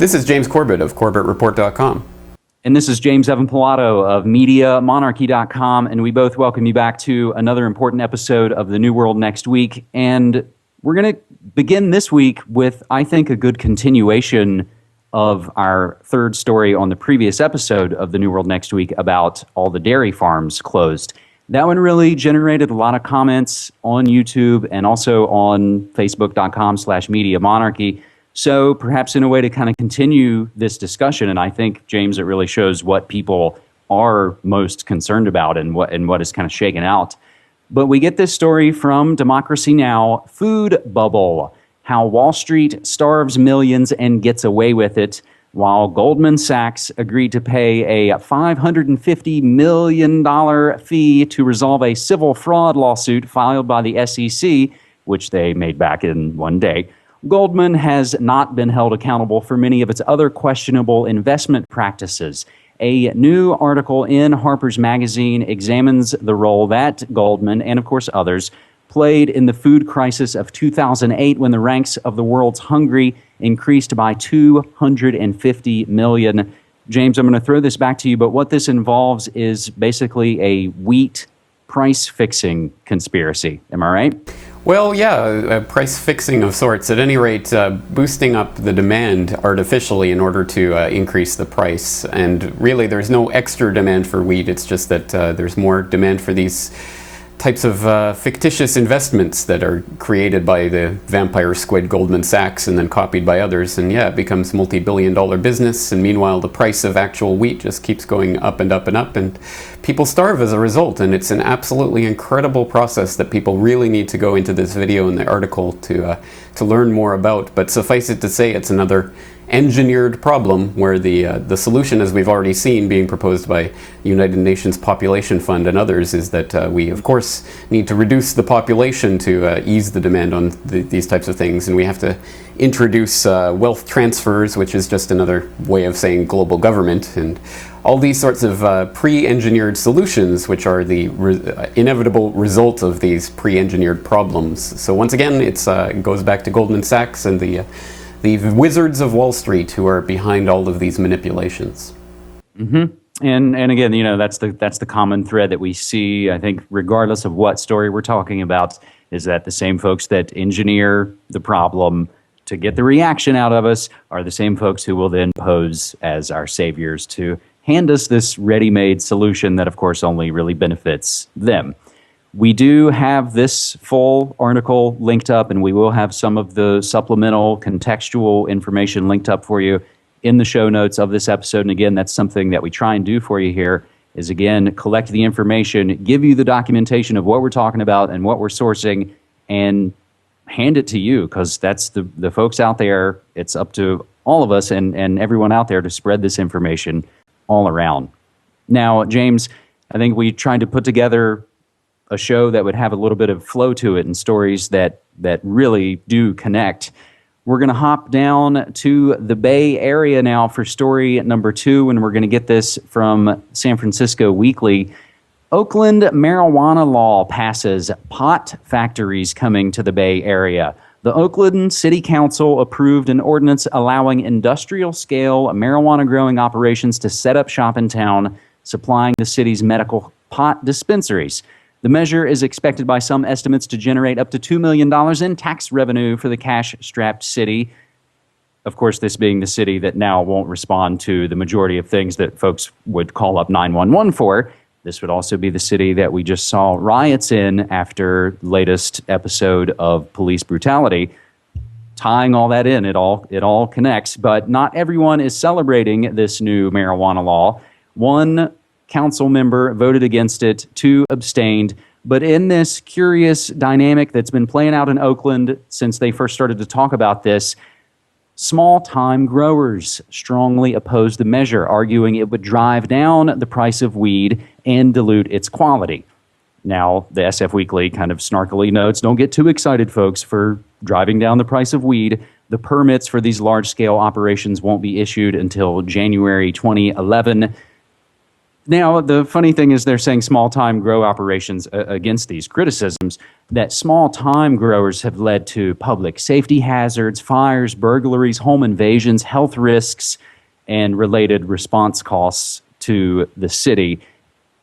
This is James Corbett of CorbettReport.com. And this is James Evan Pilato of MediaMonarchy.com, and we both welcome you back to another important episode of The New World Next Week. And we're going to begin this week with, I think, a good continuation of our third story on the previous episode of The New World Next Week about all the dairy farms closed. That one really generated a lot of comments on YouTube and also on Facebook.com/MediaMonarchy. So perhaps in a way to kind of continue this discussion, and I think, James, it really shows what people are most concerned about and what is kind of shaken out. But we get this story from Democracy Now! Food bubble, how Wall Street starves millions and gets away with it, while Goldman Sachs agreed to pay a $550 million fee to resolve a civil fraud lawsuit filed by the SEC, which they made back in one day. Goldman has not been held accountable for many of its other questionable investment practices. A new article in Harper's Magazine examines the role that Goldman, and of course others, played in the food crisis of 2008 when the ranks of the world's hungry increased by 250 million. James, I'm going to throw this back to you, but what this involves is basically a wheat price fixing conspiracy. Am I right? Well, yeah, price fixing of sorts. At any rate, boosting up the demand artificially in order to increase the price. And really, there's no extra demand for wheat. It's just that there's more demand for these types of fictitious investments that are created by the vampire squid Goldman Sachs and then copied by others. And yeah, it becomes multi-billion-dollar business. And meanwhile, the price of actual wheat just keeps going up and up and up. And people starve as a result. And it's an absolutely incredible process that people really need to go into this video and the article to learn more about. But suffice it to say, it's another engineered problem where the solution, as we've already seen being proposed by the United Nations Population Fund and others, is that we of course need to reduce the population to ease the demand on these types of things, and we have to introduce wealth transfers, which is just another way of saying global government, and all these sorts of pre-engineered solutions, which are the inevitable result of these pre-engineered problems. So once again, it goes back to Goldman Sachs and the wizards of Wall Street who are behind all of these manipulations. Mm-hmm. And again, you know, that's the common thread that we see, I think, regardless of what story we're talking about, is that the same folks that engineer the problem to get the reaction out of us are the same folks who will then pose as our saviors to hand us this ready-made solution that, of course, only really benefits them. We do have this full article linked up, and we will have some of the supplemental contextual information linked up for you in the show notes of this episode. And again, that's something that we try and do for you here, is again, collect the information, give you the documentation of what we're talking about and what we're sourcing, and hand it to you, because that's the folks out there. It's up to all of us and everyone out there to spread this information all around. Now, James, I think we tried to put together a show that would have a little bit of flow to it and stories that really do connect. We're going to hop down to the Bay Area now for story number 2, and we're going to get this from San Francisco Weekly. Oakland marijuana law passes, pot factories coming to the Bay Area. The Oakland City Council approved an ordinance allowing industrial-scale marijuana-growing operations to set up shop in town, supplying the city's medical pot dispensaries. The measure is expected by some estimates to generate up to $2 million in tax revenue for the cash-strapped city. Of course, this being the city that now won't respond to the majority of things that folks would call up 911 for. This would also be the city that we just saw riots in after latest episode of police brutality. Tying all that in, it all connects. But not everyone is celebrating this new marijuana law. One council member voted against it, 2 abstained. But in this curious dynamic that's been playing out in Oakland since they first started to talk about this, small-time growers strongly opposed the measure, arguing it would drive down the price of weed and dilute its quality. Now, the SF Weekly kind of snarkily notes, don't get too excited, folks, for driving down the price of weed. The permits for these large-scale operations won't be issued until January 2011. Now, the funny thing is they're saying small-time grow operations against these criticisms, that small-time growers have led to public safety hazards, fires, burglaries, home invasions, health risks, and related response costs to the city.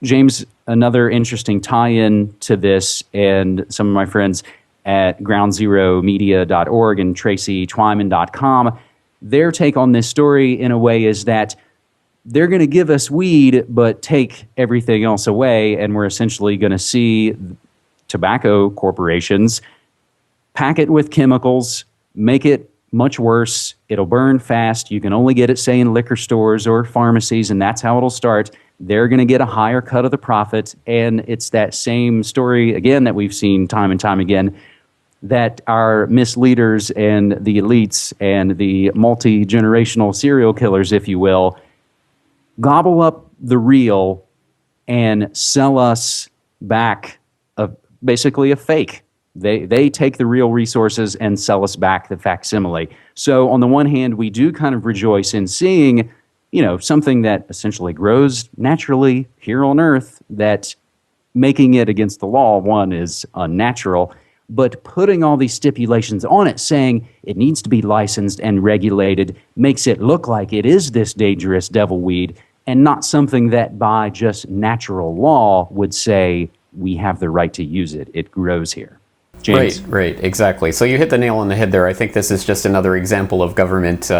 James, another interesting tie-in to this, and some of my friends at groundzeromedia.org and tracytwyman.com, their take on this story in a way is that they're going to give us weed, but take everything else away, and we're essentially going to see tobacco corporations pack it with chemicals, make it much worse. It'll burn fast. You can only get it, say, in liquor stores or pharmacies, and that's how it'll start. They're going to get a higher cut of the profit, and it's that same story, again, that we've seen time and time again, that our misleaders and the elites and the multi-generational serial killers, if you will, gobble up the real and sell us back basically a fake. They take the real resources and sell us back the facsimile. So on the one hand, we do kind of rejoice in seeing, something that essentially grows naturally here on Earth, that making it against the law, one, is unnatural, but putting all these stipulations on it, saying it needs to be licensed and regulated, makes it look like it is this dangerous devil weed and not something that by just natural law would say we have the right to use it. It grows here. James? Right, exactly. So you hit the nail on the head there. I think this is just another example of government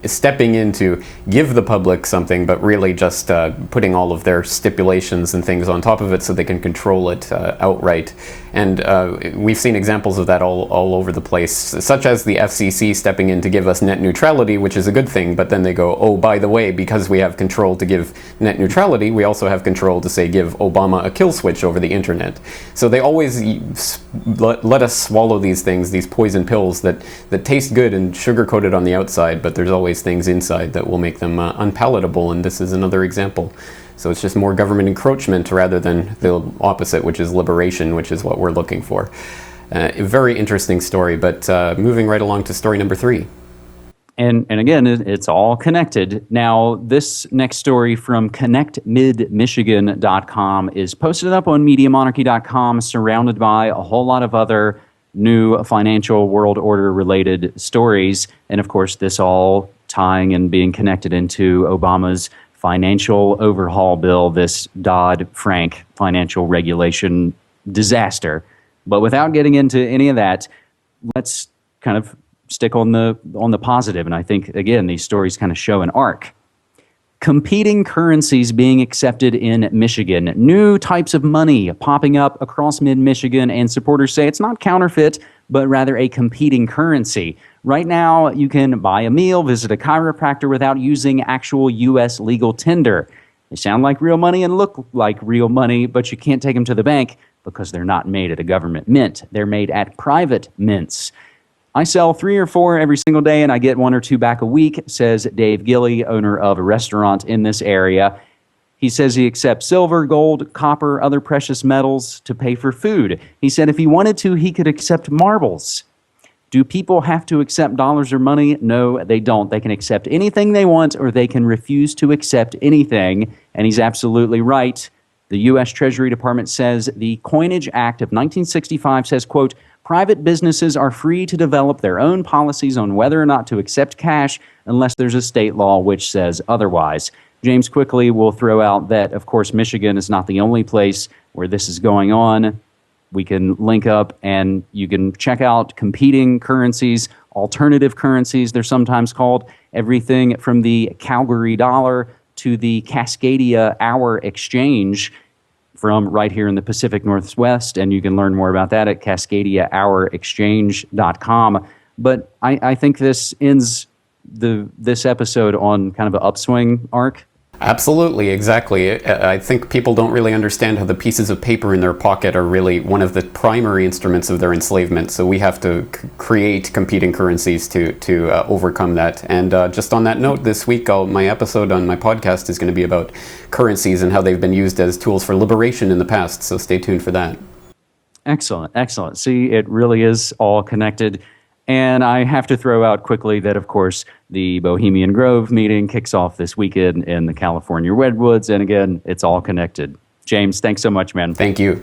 stepping in to give the public something, but really just putting all of their stipulations and things on top of it so they can control it outright. And we've seen examples of that all over the place, such as the FCC stepping in to give us net neutrality, which is a good thing, but then they go, oh, by the way, because we have control to give net neutrality, we also have control to, say, give Obama a kill switch over the internet. So they always let us swallow these things, these poison pills that taste good and sugar-coated on the outside, but there's always things inside that will make them unpalatable, and this is another example. So it's just more government encroachment rather than the opposite, which is liberation, which is what we're looking for. A very interesting story, but moving right along to story number 3. And again, it's all connected. Now, this next story from connectmidmichigan.com is posted up on MediaMonarchy.com, surrounded by a whole lot of other new financial world order related stories. And of course, this all tying and being connected into Obama's financial overhaul bill, this Dodd-Frank financial regulation disaster. But without getting into any of that, let's kind of stick on the positive. And I think, again, these stories kind of show an arc. Competing currencies being accepted in Michigan. New types of money popping up across mid-Michigan, and supporters say it's not counterfeit, but rather a competing currency. Right now, you can buy a meal, visit a chiropractor without using actual U.S. legal tender. They sound like real money and look like real money, but you can't take them to the bank because they're not made at a government mint. They're made at private mints. I sell 3 or 4 every single day, and I get 1 or 2 back a week, says Dave Gilley, owner of a restaurant in this area. He says he accepts silver, gold, copper, other precious metals to pay for food. He said if he wanted to, he could accept marbles. Do people have to accept dollars or money? No, they don't. They can accept anything they want, or they can refuse to accept anything. And he's absolutely right. The U.S. Treasury Department says the Coinage Act of 1965 says, quote, private businesses are free to develop their own policies on whether or not to accept cash unless there's a state law which says otherwise. James, quickly will throw out that, of course, Michigan is not the only place where this is going on. We can link up and you can check out competing currencies, alternative currencies, they're sometimes called, everything from the Calgary dollar to the Cascadia Hour Exchange from right here in the Pacific Northwest, and you can learn more about that at CascadiaHourExchange.com. But I think this ends this episode on kind of an upswing arc. Absolutely, exactly. I think people don't really understand how the pieces of paper in their pocket are really one of the primary instruments of their enslavement. So we have to create competing currencies to overcome that. And just on that note, this week, my episode on my podcast is going to be about currencies and how they've been used as tools for liberation in the past. So stay tuned for that. Excellent, excellent. See, it really is all connected. And I have to throw out quickly that, of course, the Bohemian Grove meeting kicks off this weekend in the California Redwoods. And again, it's all connected. James, thanks so much, man. Thank you.